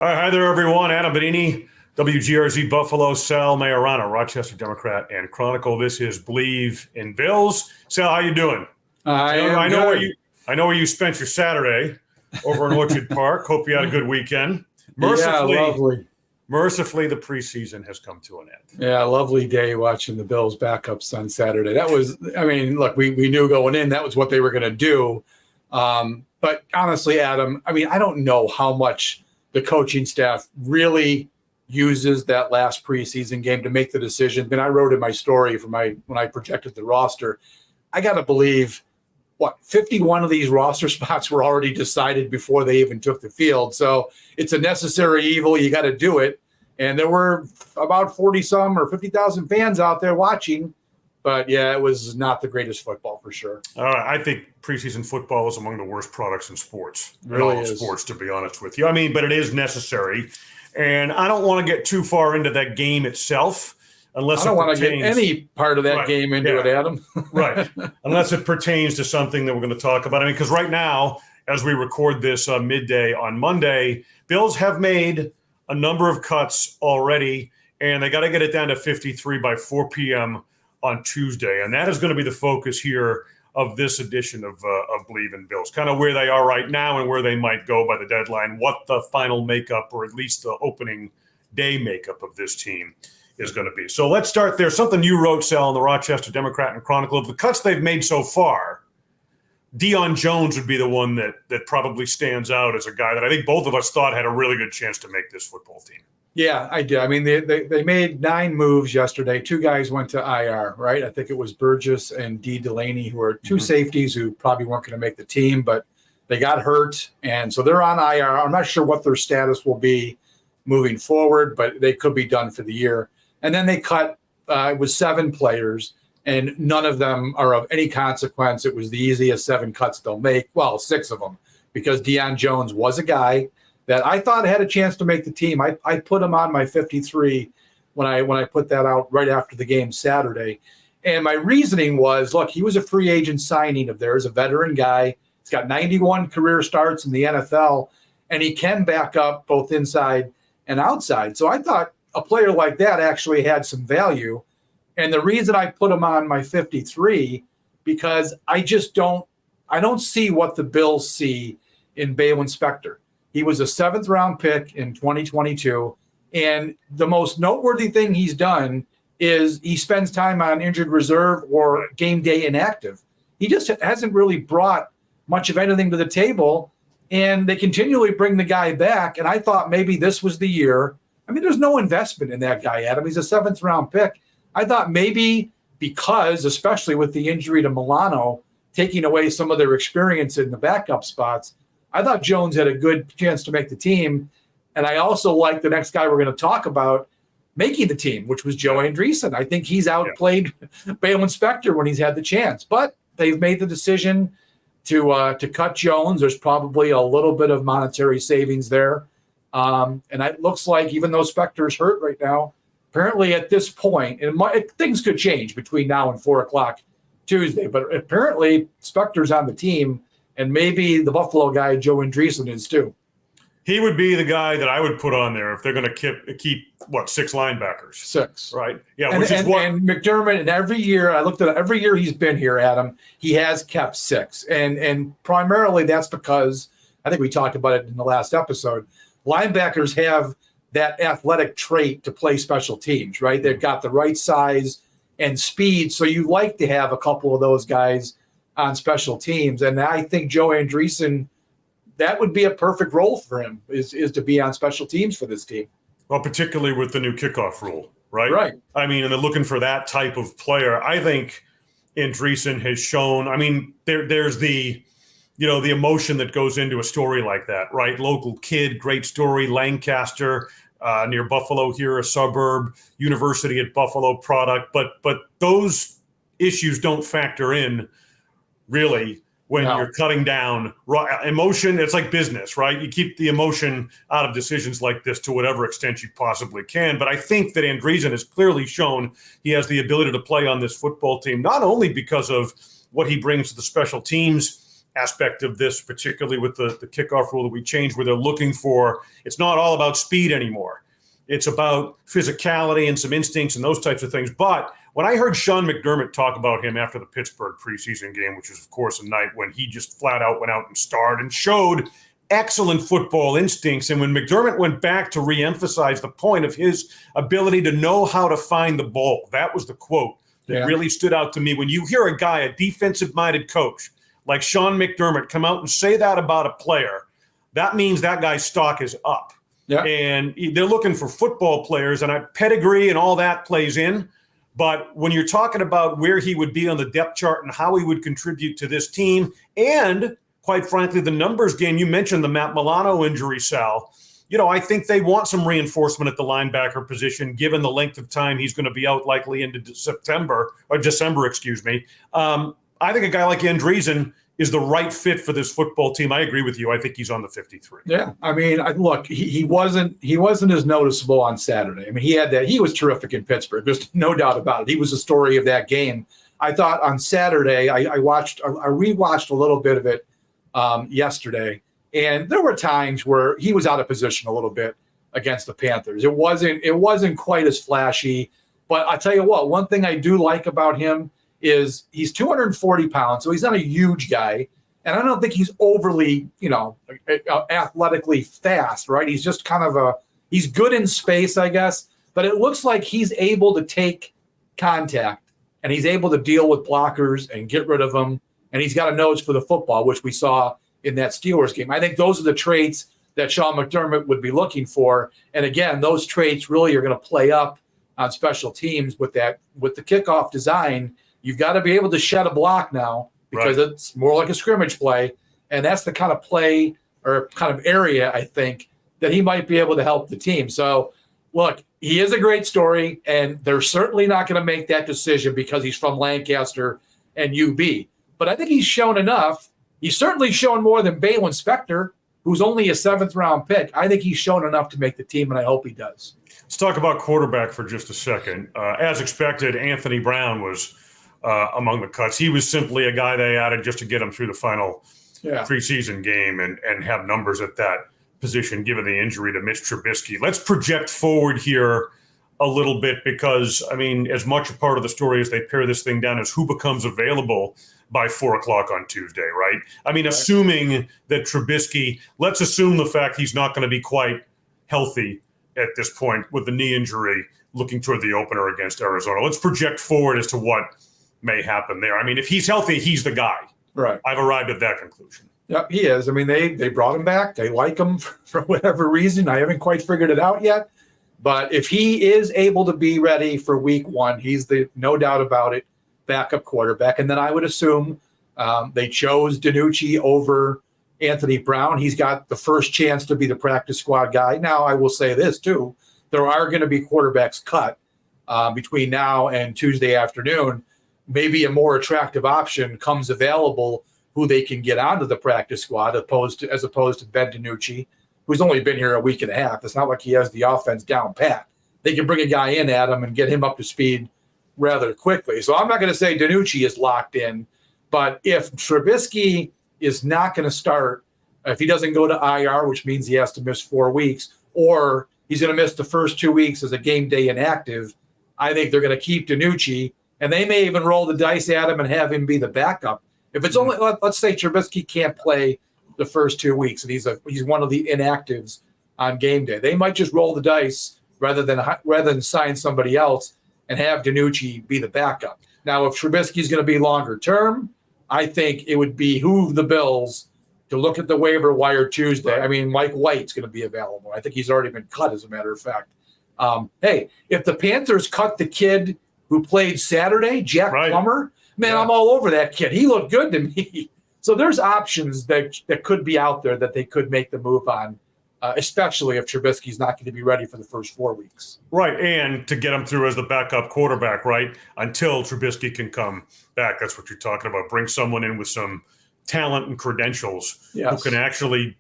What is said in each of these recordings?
All right, hi there, everyone. Adam Benigni, WGRZ Buffalo, Sal Maiorana, Rochester Democrat and Chronicle. This is Believe in Bills. Sal, how you doing? I know where you spent your Saturday over in Orchard Park. Hope you had a good weekend. Lovely. Mercifully, the preseason has come to an end. Yeah, lovely day watching the Bills backups on Saturday. That was, look, we knew going in that was what they were going to do. But honestly, Adam, I don't know how much the coaching staff really uses that last preseason game to make the decision. I wrote in my story when I projected the roster, I got to believe, 51 of these roster spots were already decided before they even took the field. So it's a necessary evil. You got to do it. And there were about 40-some or 50,000 fans out there watching. But, yeah, it was not the greatest football for sure. I think preseason football is among the worst products in sports. Really in all sports, to be honest with you. But it is necessary. And I don't want to get too far into that game itself. I don't want to get any part of that game into it, Adam. Right. Unless it pertains to something that we're going to talk about. Because right now, as we record this midday on Monday, Bills have made a number of cuts already, and they got to get it down to 53 by 4 p.m. on Tuesday. And that is going to be the focus here of this edition of Believe in Bills, kind of where they are right now and where they might go by the deadline, what the final makeup or at least the opening day makeup of this team is going to be. So let's start there. Something you wrote, Sal, in the Rochester Democrat and Chronicle. Of the cuts they've made so far, Deion Jones would be the one that probably stands out as a guy that I think both of us thought had a really good chance to make this football team. Yeah, I did. They made 9 moves yesterday. 2 guys went to IR, right? I think it was Burgess and D. Delaney, who are 2 safeties who probably weren't going to make the team, but they got hurt, and so they're on IR. I'm not sure what their status will be moving forward, but they could be done for the year. And then they cut it was 7 players, and none of them are of any consequence. It was the easiest 7 cuts they'll make. Well, 6 of them, because Deion Jones was a guy that I thought had a chance to make the team. I put him on my 53 when I put that out right after the game Saturday. And my reasoning was, look, he was a free agent signing of theirs, a veteran guy. He's got 91 career starts in the NFL, and he can back up both inside and outside. So I thought a player like that actually had some value. And the reason I put him on my 53, because I don't see what the Bills see in Baylon Spector. He was a 7th-round pick in 2022, and the most noteworthy thing he's done is he spends time on injured reserve or game day inactive. He just hasn't really brought much of anything to the table, and they continually bring the guy back, and I thought maybe this was the year. There's no investment in that guy, Adam. He's a 7th-round pick. I thought maybe because, especially with the injury to Milano, taking away some of their experience in the backup spots, I thought Jones had a good chance to make the team. And I also like the next guy we're going to talk about making the team, which was Joe Andreessen. I think he's outplayed Baylon Spector when he's had the chance. But they've made the decision to cut Jones. There's probably a little bit of monetary savings there. And it looks like, even though Spector's hurt right now, apparently at this point, and things could change between now and 4 o'clock Tuesday, but apparently Spector's on the team. And maybe the Buffalo guy, Joe Andreessen, is too. He would be the guy that I would put on there if they're going to keep 6 linebackers? 6. Right. Yeah. And McDermott, and every year, I looked at every year he's been here, Adam, he has kept 6. And primarily that's because, I think we talked about it in the last episode, linebackers have that athletic trait to play special teams, right? They've got the right size and speed. So you like to have a couple of those guys on special teams. And I think Joe Andreessen, that would be a perfect role for him, is to be on special teams for this team. Well, particularly with the new kickoff rule, right? Right. And they're looking for that type of player. I think Andreessen has shown, there's the emotion that goes into a story like that, right? Local kid, great story, Lancaster, near Buffalo here, a suburb, university at Buffalo product. But those issues don't factor in really when you're cutting down emotion. It's like business, right? You keep the emotion out of decisions like this to whatever extent you possibly can. But I think that Andreessen has clearly shown he has the ability to play on this football team, not only because of what he brings to the special teams aspect of this, particularly with the kickoff rule that we changed, where they're looking for, it's not all about speed anymore. It's about physicality and some instincts and those types of things. But when I heard Sean McDermott talk about him after the Pittsburgh preseason game, which was, of course, a night when he just flat out went out and starred and showed excellent football instincts. And when McDermott went back to reemphasize the point of his ability to know how to find the ball, that was the quote that really stood out to me. When you hear a guy, a defensive-minded coach like Sean McDermott, come out and say that about a player, that means that guy's stock is up. Yeah. And they're looking for football players, and pedigree and all that plays in. But when you're talking about where he would be on the depth chart and how he would contribute to this team, and quite frankly, the numbers game, you mentioned the Matt Milano injury, Sal. I think they want some reinforcement at the linebacker position, given the length of time he's going to be out, likely into December. I think a guy like Andreessen is the right fit for this football team. I agree with you. I think he's on the 53. Yeah. I mean, look, he wasn't as noticeable on Saturday. I mean, he was terrific in Pittsburgh. There's no doubt about it. He was the story of that game. I thought on Saturday, I rewatched a little bit of it yesterday, and there were times where he was out of position a little bit against the Panthers. It wasn't quite as flashy, but I tell you what, one thing I do like about him is he's 240 pounds, so he's not a huge guy, and I don't think he's overly, athletically fast, right? He's just kind of he's good in space, I guess, but it looks like he's able to take contact, and he's able to deal with blockers and get rid of them, and he's got a nose for the football, which we saw in that Steelers game. I think those are the traits that Sean McDermott would be looking for, and again, those traits really are going to play up on special teams with the kickoff design. You've got to be able to shed a block now, because it's more like a scrimmage play. And that's the kind of play or kind of area, I think, that he might be able to help the team. So, look, he is a great story, and they're certainly not going to make that decision because he's from Lancaster and UB. But I think he's shown enough. He's certainly shown more than Balin Spector, who's only a 7th-round pick. I think he's shown enough to make the team, and I hope he does. Let's talk about quarterback for just a second. As expected, Anthony Brown was among the cuts. He was simply a guy they added just to get him through the final preseason game and have numbers at that position, given the injury to Mitch Trubisky. Let's project forward here a little bit, because, I mean, as much a part of the story as they pare this thing down is who becomes available by 4:00 on Tuesday, right? I mean, assuming that Trubisky, let's assume the fact he's not going to be quite healthy at this point with the knee injury, looking toward the opener against Arizona. Let's project forward as to what may happen there. I mean, if he's healthy, he's the guy. Right. I've arrived at that conclusion. Yep, he is. I mean, they brought him back. They like him for whatever reason. I haven't quite figured it out yet. But if he is able to be ready for week 1, he's no doubt about it, backup quarterback. And then I would assume they chose DiNucci over Anthony Brown. He's got the first chance to be the practice squad guy. Now, I will say this, too. There are going to be quarterbacks cut between now and Tuesday afternoon. Maybe a more attractive option comes available who they can get onto the practice squad as opposed to Ben DiNucci, who's only been here a week and a half. It's not like he has the offense down pat. They can bring a guy in at him and get him up to speed rather quickly. So I'm not going to say DiNucci is locked in, but if Trubisky is not going to start, if he doesn't go to IR, which means he has to miss 4 weeks, or he's going to miss the first 2 weeks as a game day inactive, I think they're going to keep DiNucci. And they may even roll the dice at him and have him be the backup. If it's only, let's say Trubisky can't play the first 2 weeks, and he's one of the inactives on game day, they might just roll the dice rather than sign somebody else and have DiNucci be the backup. Now, if Trubisky's going to be longer term, I think it would behoove the Bills to look at the waiver wire Tuesday. I mean, Mike White's going to be available. I think he's already been cut, as a matter of fact. Hey, if the Panthers cut the kid who played Saturday, Jack Plummer, man, I'm all over that kid. He looked good to me. So there's options that could be out there that they could make the move on, especially if Trubisky's not going to be ready for the first 4 weeks. Right, and to get him through as the backup quarterback, right, until Trubisky can come back. That's what you're talking about. Bring someone in with some talent and credentials who can actually,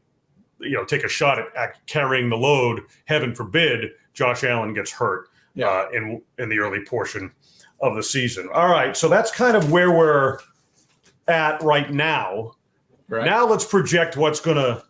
take a shot at carrying the load. Heaven forbid Josh Allen gets hurt in the early portion of the season. All right, so that's kind of where we're at right now. Right. Now let's project what's going to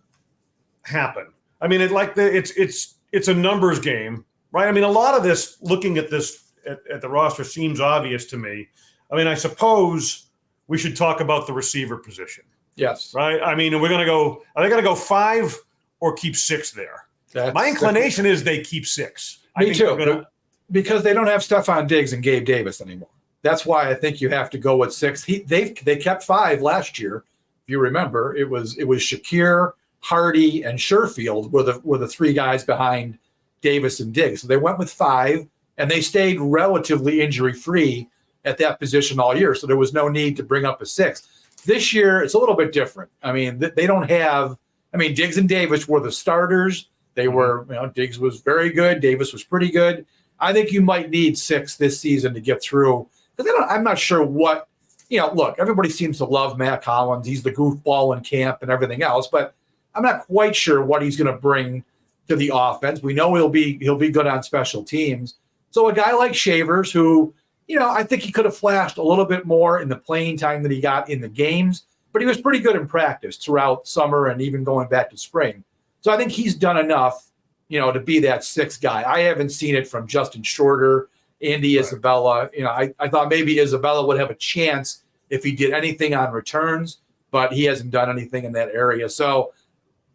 happen. I mean, it's a numbers game, right? I mean, a lot of this, looking at this at the roster, seems obvious to me. I mean, I suppose we should talk about the receiver position. Yes. Right. I mean, are they going to go 5 or keep 6 there? My inclination is they keep 6. Me too. Because they don't have Stephon Diggs and Gabe Davis anymore. That's why I think you have to go with 6. They kept 5 last year. If you remember, it was Shakir, Hardy, and Sherfield were the 3 guys behind Davis and Diggs. So they went with 5, and they stayed relatively injury-free at that position all year. So there was no need to bring up a 6. This year, it's a little bit different. I mean, they don't have – I mean, Diggs and Davis were the starters. They were – Diggs was very good. Davis was pretty good. I think you might need 6 this season to get through. Because I'm not sure what – look, everybody seems to love Matt Collins. He's the goofball in camp and everything else. But I'm not quite sure what he's going to bring to the offense. We know he'll be good on special teams. So a guy like Shavers, who – I think he could have flashed a little bit more in the playing time that he got in the games, but he was pretty good in practice throughout summer and even going back to spring. So I think he's done enough, to be that 6th guy. I haven't seen it from Justin Shorter, Andy Isabella. I thought maybe Isabella would have a chance if he did anything on returns, but he hasn't done anything in that area. So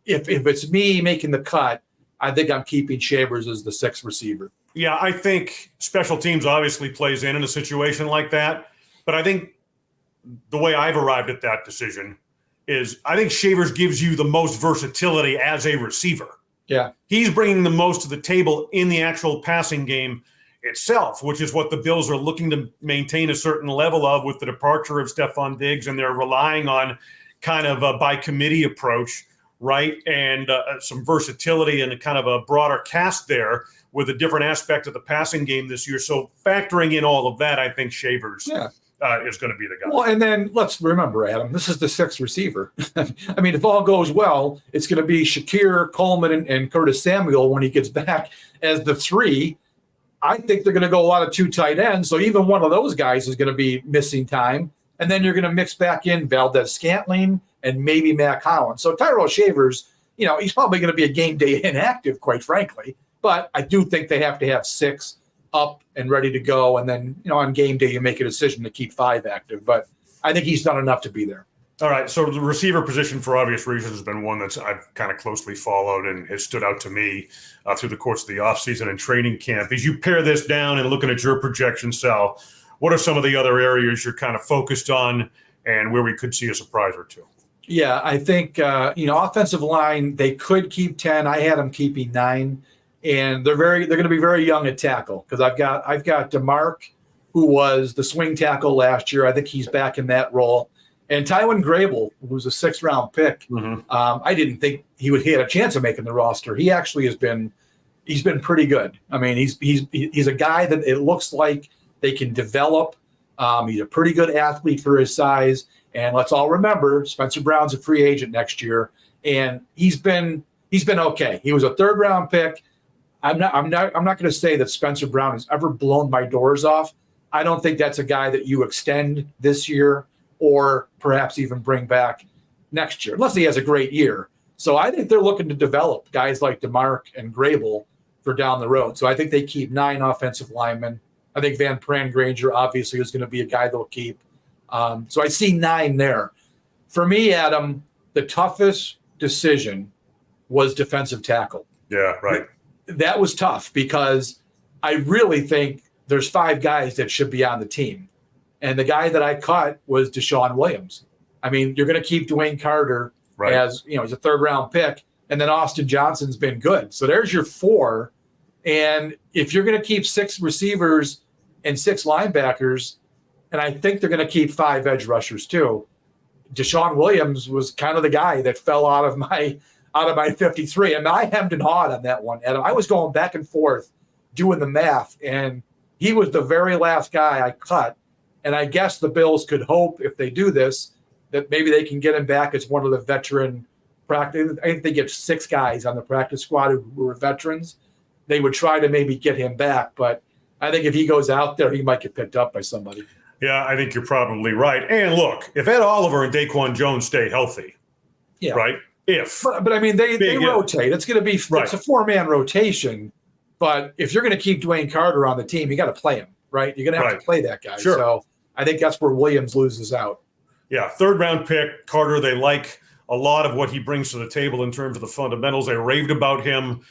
if it's me making the cut, I think I'm keeping Shavers as the 6th receiver. Yeah, I think special teams obviously plays in a situation like that. But I think the way I've arrived at that decision is I think Shavers gives you the most versatility as a receiver. Yeah. He's bringing the most to the table in the actual passing game itself, which is what the Bills are looking to maintain a certain level of with the departure of Stephon Diggs, and they're relying on kind of a by committee approach, right? And some versatility and a kind of a broader cast there with a different aspect of the passing game this year. So factoring in all of that, I think Shavers is going to be the guy. Well, and then let's remember, Adam, this is the 6th receiver. I mean, if all goes well, it's going to be Shakir, Coleman, and Curtis Samuel when he gets back as the 3. I think they're going to go a lot of 2 tight ends. So even one of those guys is going to be missing time. And then you're going to mix back in Valdez-Scantling and maybe Matt Collins. So Tyrell Shavers, he's probably going to be a game day inactive, quite frankly. But I do think they have to have 6 up and ready to go. And then, on game day, you make a decision to keep 5 active. But I think he's done enough to be there. All right. So the receiver position, for obvious reasons, has been one that I've kind of closely followed and has stood out to me through the course of the offseason and training camp. As you pare this down and looking at your projection, Sal, what are some of the other areas you're kind of focused on and where we could see a surprise or 2? Yeah, I think, offensive line, they could keep 10. I had them keeping 9. And they're going to be very young at tackle because I've got DeMarc, who was the swing tackle last year. I think he's back in that role. And Tywin Grable, who's a 6th-round pick. I didn't think he had a chance of making the roster. He actually he's been pretty good. I mean, he's a guy that it looks like they can develop. He's a pretty good athlete for his size. And let's all remember, Spencer Brown's a free agent next year, and he's been okay. He was a 3rd-round pick. I'm not going to say that Spencer Brown has ever blown my doors off. I don't think that's a guy that you extend this year or perhaps even bring back next year, unless he has a great year. So I think they're looking to develop guys like DeMarc and Grable for down the road. So I think they keep 9 offensive linemen. I think Van Pran-Granger obviously is going to be a guy they'll keep. So I see 9 there. For me, Adam, the toughest decision was defensive tackle. Yeah, right. That was tough because I really think there's 5 guys that should be on the team. And the guy that I cut was Deshaun Williams. I mean, you're going to keep Dwayne Carter as, he's a 3rd-round pick. And then Austin Johnson's been good. So there's your 4. And if you're going to keep 6 receivers and 6 linebackers, and I think they're going to keep 5 edge rushers too, Deshaun Williams was kind of the guy that fell out of my 53. And I hemmed and hawed on that one, Adam. I was going back and forth doing the math, and he was the very last guy I cut. And I guess the Bills could hope, if they do this, that maybe they can get him back as one of the veteran practice. I think they get 6 guys on the practice squad who were veterans. They would try to maybe get him back. But I think if he goes out there, he might get picked up by somebody. Yeah, I think you're probably right. And look, if Ed Oliver and Daquan Jones stay healthy, Yeah. Right? But I mean, they rotate. It's going to be it's a 4-man rotation. But if you're going to keep Dwayne Carter on the team, you got to play him, right? You're going to have to play that guy. Sure. So I think that's where Williams loses out. Yeah, 3rd-round pick, Carter. They like a lot of what he brings to the table in terms of the fundamentals. They raved about him.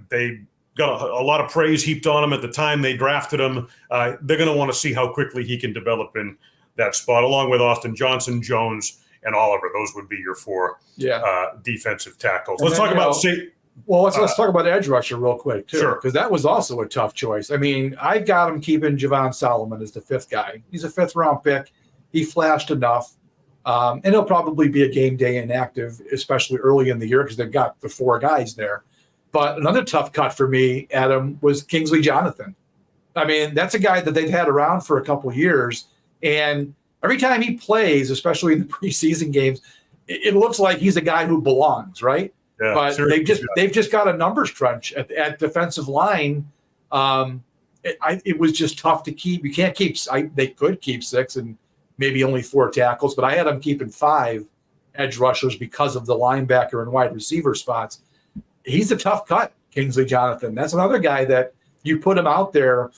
They got a lot of praise heaped on him at the time they drafted him. They're going to want to see how quickly he can develop in that spot, along with Austin Johnson, Jones, and Oliver. Those would be your 4 defensive tackles. Let's talk about let's talk about edge rusher real quick too, Sure. because that was also a tough choice. I mean, I've got him keeping Javon Solomon as the 5th guy. He's a 5th-round pick. He flashed enough, and he'll probably be a game day inactive, especially early in the year because they've got the 4 guys there. But another tough cut for me, Adam, was Kingsley Jonathan. I mean, that's a guy that they've had around for a couple of years, and every time he plays, especially in the preseason games, it looks like he's a guy who belongs, right? Yeah, but they've just got a numbers crunch at defensive line. It was just tough to keep. You can't keep. They could keep 6 and maybe only 4 tackles, but I had them keeping 5 edge rushers because of the linebacker and wide receiver spots. He's a tough cut, Kingsley Jonathan. That's another guy that you put him out there,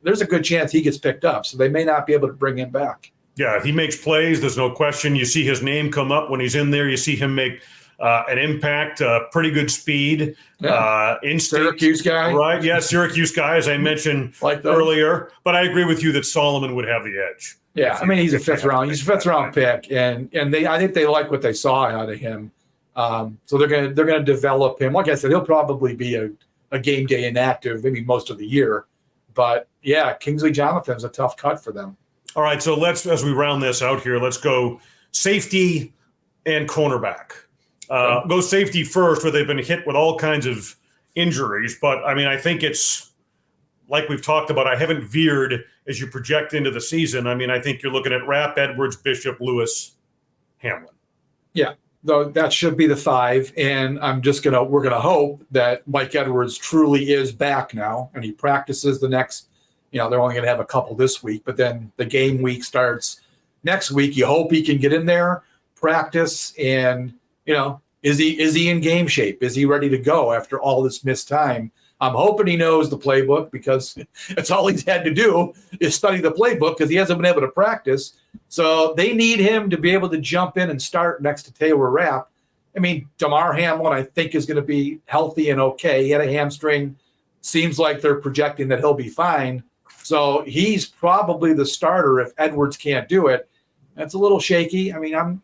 there's a good chance he gets picked up. So they may not be able to bring him back. Yeah, he makes plays. There's no question. You see his name come up when he's in there. You see him make an impact, pretty good speed. Instinct. Syracuse guy. Right, yeah, Syracuse guy, as I mentioned earlier. But I agree with you that Solomon would have the edge. Yeah, I mean, he's a 5th-round pick, and I think they like what they saw out of him. So they're gonna develop him. Like I said, he'll probably be a game day inactive, maybe most of the year. But yeah, Kingsley Jonathan's a tough cut for them. All right, so as we round this out here, let's go safety and cornerback. Go safety first, where they've been hit with all kinds of injuries. But I mean, I think it's like we've talked about. I haven't veered as you project into the season. I mean, I think you're looking at Rapp, Edwards, Bishop, Lewis, Hamlin. Yeah. Though that should be the 5, and we're gonna hope that Mike Edwards truly is back now, and he practices the next. They're only gonna have a couple this week, but then the game week starts next week. You hope he can get in there, practice, and is he in game shape? Is he ready to go after all this missed time? I'm hoping he knows the playbook because it's all he's had to do is study the playbook because he hasn't been able to practice. So they need him to be able to jump in and start next to Taylor Rapp. I mean, Damar Hamlin, I think, is going to be healthy and okay. He had a hamstring. Seems like they're projecting that he'll be fine. So he's probably the starter if Edwards can't do it. That's a little shaky. I mean, Hamlin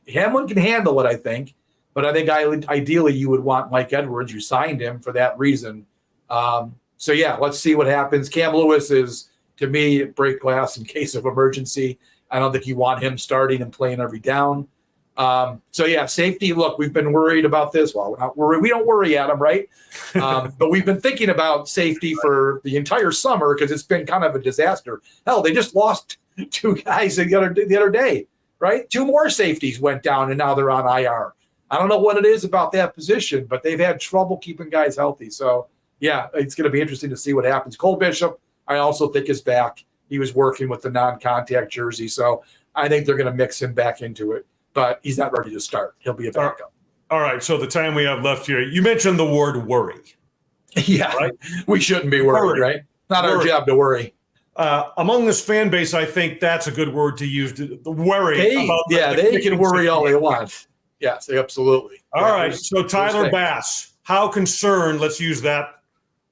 can handle it, I think. But I think ideally you would want Mike Edwards. You signed him for that reason. So, yeah, let's see what happens. Cam Lewis is, to me, break glass in case of emergency. I don't think you want him starting and playing every down. So, yeah, safety, look, we've been worried about this. Well, we're not worried. We don't worry, Adam, right? But we've been thinking about safety for the entire summer because it's been kind of a disaster. Hell, they just lost 2 guys the other day, right? 2 more safeties went down, and now they're on IR. I don't know what it is about that position, but they've had trouble keeping guys healthy. So, yeah, it's going to be interesting to see what happens. Cole Bishop, I also think, is back. He was working with the non-contact jersey, so I think they're going to mix him back into it. But he's not ready to start. He'll be a backup. All right, so the time we have left here, you mentioned the word worry. Yeah, right? We shouldn't be worried, right? Not our job to worry. Among this fan base, I think that's a good word to use, the worry. They can worry all they want. Yes, absolutely. All right. So Tyler Bass, how concerned? Let's use that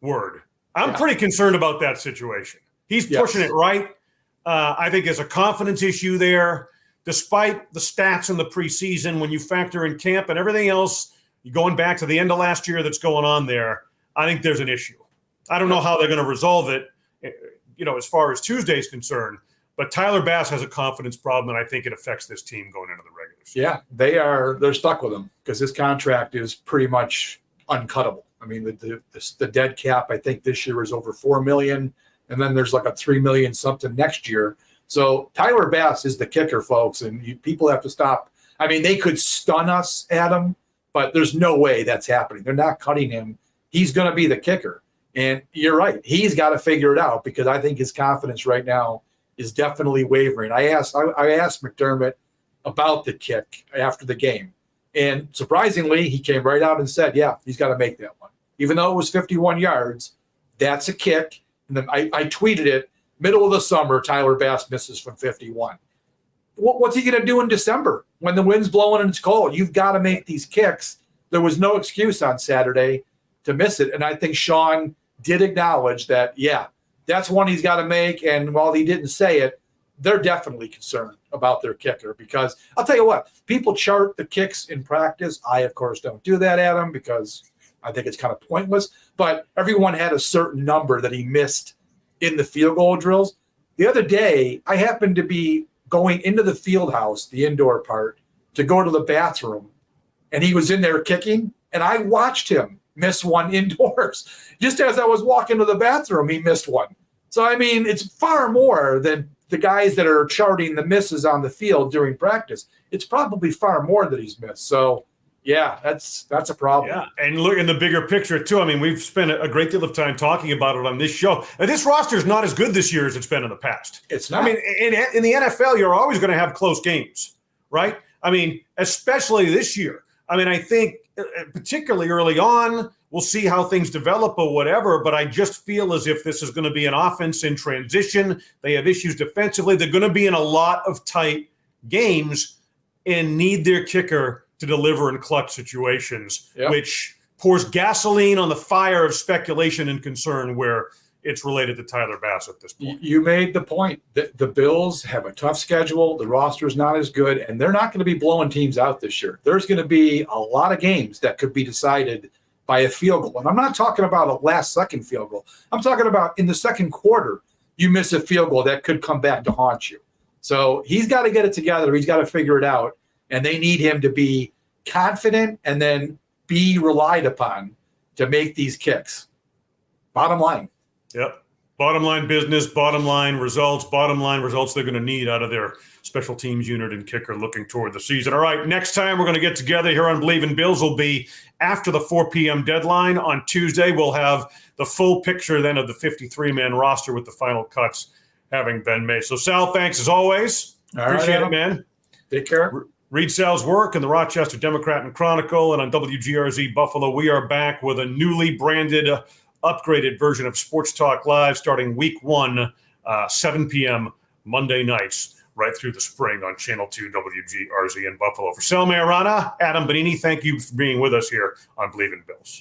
word. I'm pretty concerned about that situation. He's pushing it right. I think there's a confidence issue there. Despite the stats in the preseason, when you factor in camp and everything else, you're going back to the end of last year that's going on there, I think there's an issue. I don't know how they're going to resolve it, as far as Tuesday's concerned. But Tyler Bass has a confidence problem, and I think it affects this team going into the regular season. Yeah, they're stuck with him because his contract is pretty much uncuttable. I mean, the dead cap, I think this year is over $4 million, and then there's like a $3 million something next year. So Tyler Bass is the kicker, folks, and people have to stop. I mean, they could stun us, Adam, but there's no way that's happening. They're not cutting him. He's going to be the kicker. And you're right. He's got to figure it out because I think his confidence right now is definitely wavering. I asked McDermott about the kick after the game. And surprisingly, he came right out and said, yeah, he's got to make that one. Even though it was 51 yards, that's a kick. And then I tweeted it, middle of the summer, Tyler Bass misses from 51. What's he going to do in December when the wind's blowing and it's cold? You've got to make these kicks. There was no excuse on Saturday to miss it. And I think Sean did acknowledge that, yeah, that's one he's got to make. And while he didn't say it, they're definitely concerned about their kicker, because I'll tell you what, people chart the kicks in practice. I, of course, don't do that, Adam, because I think it's kind of pointless. But everyone had a certain number that he missed in the field goal drills. The other day, I happened to be going into the field house, the indoor part, to go to the bathroom, and he was in there kicking, and I watched him miss one indoors. Just as I was walking to the bathroom, he missed one. So, I mean, it's far more than the guys that are charting the misses on the field during practice. It's probably far more that he's missed. So, yeah, that's a problem. Yeah, and look in the bigger picture, too. I mean, we've spent a great deal of time talking about it on this show. And this roster is not as good this year as it's been in the past. It's not. I mean, in the NFL, you're always going to have close games, right? I mean, especially this year. I mean, I think particularly early on, we'll see how things develop or whatever, but I just feel as if this is going to be an offense in transition. They have issues defensively. They're going to be in a lot of tight games and need their kicker to deliver in clutch situations, which pours gasoline on the fire of speculation and concern where it's related to Tyler Bass at this point. You made the point that the Bills have a tough schedule. The roster's not as good, and they're not going to be blowing teams out this year. There's going to be a lot of games that could be decided by a field goal. And I'm not talking about a last-second field goal. I'm talking about in the second quarter, you miss a field goal that could come back to haunt you. So he's got to get it together. He's got to figure it out, and they need him to be confident and then be relied upon to make these kicks. Bottom line. Yep. Bottom line business, bottom line results they're going to need out of their special teams unit and kicker looking toward the season. All right, next time we're going to get together here on Believe in Bills will be after the 4 p.m. deadline on Tuesday. We'll have the full picture then of the 53-man roster with the final cuts having been made. So, Sal, thanks as always. Appreciate it, man. Take care. Read Sal's work in the Rochester Democrat and Chronicle and on WGRZ Buffalo. We are back with a newly branded upgraded version of Sports Talk Live starting week 1, 7 p.m. Monday nights, right through the spring on Channel 2 WGRZ in Buffalo. For Sal Maiorana, Adam Benigni, thank you for being with us here on Believe in Bills.